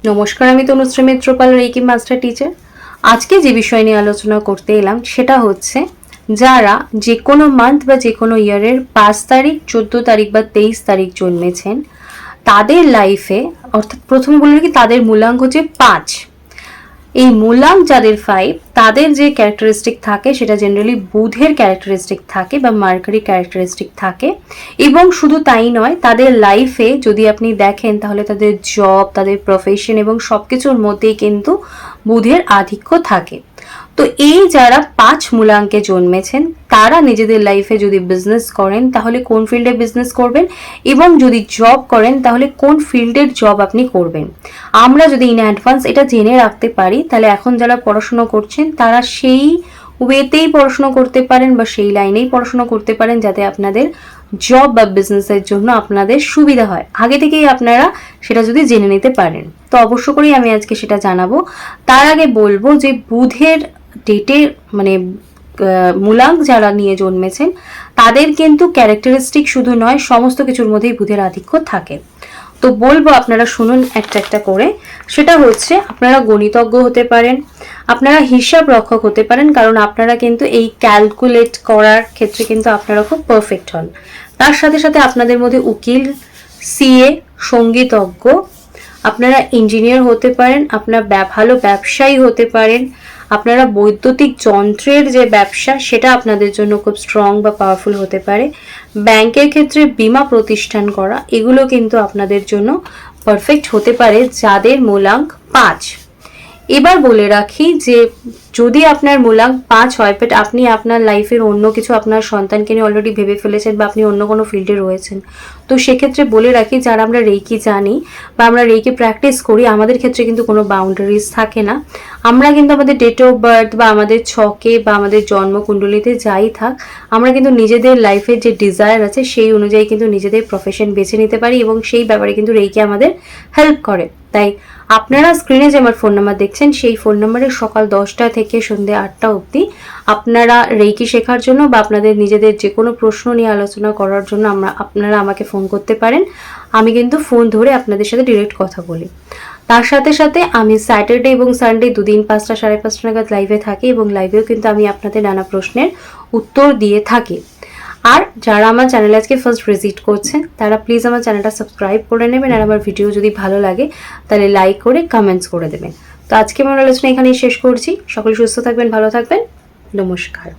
নমস্কার, আমি Tanushree Mitrapal, reiki master teacher. আজকে যে বিষয় নিয়ে আলোচনা করতে এলাম সেটা হচ্ছে যারা যে কোনো মান্থ বা যে কোনো ইয়ারের 5 তারিখ, 14 তারিখ বা 23 তারিখ জন্মেছেন তাদের লাইফে, অর্থাৎ প্রথমে বললো কি তাদের মূলাঙ্ক হচ্ছে 5। এই মূলাঙ্ক যাদের 5 তাদের যে ক্যারেক্টারিস্টিক থাকে সেটা জেনারেলি বুধের ক্যারেক্টারিস্টিক থাকে বা মার্কারি ক্যারেক্টারিস্টিক থাকে। এবং শুধু তাই নয়, তাদের লাইফে যদি আপনি দেখেন তাহলে তাদের জব, তাদের প্রফেশন এবং সবকিছুর মধ্যেই কিন্তু বুধের আধিক্য থাকে। তো এই যারা 5 মূলাঙ্কে জন্মেছেন তারা নিজেদের লাইফে যদি বিজনেস করেন তাহলে কোন ফিল্ডে বিজনেস করবেন, এবং যদি জব করেন তাহলে কোন ফিল্ডের জব আপনি করবেন। আমরা যদি ইন অ্যাডভান্স এটা জেনে রাখতে পারি তাহলে এখন যারা পড়াশোনা করছেন তারা সেই ওয়েতেই পড়াশোনা করতে পারেন বা সেই লাইনেই পড়াশোনা করতে পারেন যাতে আপনাদের জব বা বিজনেসের জন্য আপনাদের সুবিধা হয়। আগে থেকেই আপনারা সেটা যদি জেনে নিতে পারেন তো অবশ্য করেই আমি আজকে সেটা জানাবো। তার আগে বলবো যে বুধের ডেটের মানে মূলাঙ্ক যারা নিয়ে জন্মেছেন তাদের কিন্তু ক্যারেক্টারিস্টিক শুধু নয়, সমস্ত কিছুর মধ্যেই বুধের আধিক্য থাকে। তো বলবো আপনারা শুনুন একটা একটা করে। সেটা হচ্ছে আপনারা গণিতজ্ঞ হতে পারেন, আপনারা হিসাব রক্ষক হতে পারেন, কারণ আপনারা কিন্তু এই ক্যালকুলেট করার ক্ষেত্রে কিন্তু আপনারা খুব পারফেক্ট হন। তার সাথে সাথে আপনাদের মধ্যে উকিল, সিএ, সঙ্গীতজ্ঞ, আপনারা ইঞ্জিনিয়ার হতে পারেন, আপনারা ভালো ব্যবসায়ী হতে পারেন, আপনারা বৈদ্যুতিক যন্ত্রের যে ব্যবসা সেটা আপনাদের জন্য খুব স্ট্রং বা পাওয়ারফুল হতে পারে, ব্যাংকের ক্ষেত্রে বীমা প্রতিষ্ঠান করা, এগুলো কিন্তু আপনাদের জন্য পারফেক্ট হতে পারে যাদের মূলাঙ্ক 5। এবার বলে রাখি যে যদি আপনার মূলাঙ্ক 5 হয় বাট আপনি আপনার লাইফের অন্য কিছু আপনার সন্তানকে নিয়ে অলরেডি ভেবে ফেলেছেন বা আপনি অন্য কোনো ফিল্ডে রয়েছেন, তো সেক্ষেত্রে বলে রাখি যারা আমরা রেকি জানি বা আমরা রেকি প্র্যাকটিস করি আমাদের ক্ষেত্রে কিন্তু কোনো বাউন্ডারিজ থাকে না। আমরা কিন্তু আমাদের ডেট অফ বার্থ বা আমাদের ছকে বা আমাদের জন্মকুণ্ডলিতে যাই থাক, আমরা কিন্তু নিজেদের লাইফের যে ডিজায়ার আছে সেই অনুযায়ী কিন্তু নিজেদের প্রফেশন বেছে নিতে পারি এবং সেই ব্যাপারে কিন্তু রেকি আমাদের হেল্প করে। তাই আপনারা স্ক্রিনে যে আমার ফোন নাম্বার দেখছেন সেই ফোন নাম্বারে সকাল 10টা থেকে সন্ধ্যে 8টা অবধি আপনারা রেকি শেখার জন্য বা আপনাদের নিজেদের যে কোনো প্রশ্ন নিয়ে আলোচনা করার জন্য আপনারা আমাকে ফোন করতে পারেন। আমি কিন্তু ফোন ধরে আপনাদের সাথে ডিরেক্ট কথা বলি। তার সাথে সাথে আমি স্যাটারডে এবং সানডে দুদিন 5টা 5:30 নাগাদ লাইভে থাকি এবং লাইভেও কিন্তু আমি আপনাদের নানা প্রশ্নের উত্তর দিয়ে থাকি। আর যারা আমার চ্যানেলে আজকে ফার্স্ট ভিজিট করছেন তারা প্লিজ আমার চ্যানেলটা সাবস্ক্রাইব করে নেবেন, আর আমার ভিডিও যদি ভালো লাগে তাহলে লাইক করে কমেন্টস করে দেবেন। তো আজকে আমার আলোচনা এখানেই শেষ করছি। সকলে সুস্থ থাকবেন, ভালো থাকবেন, নমস্কার।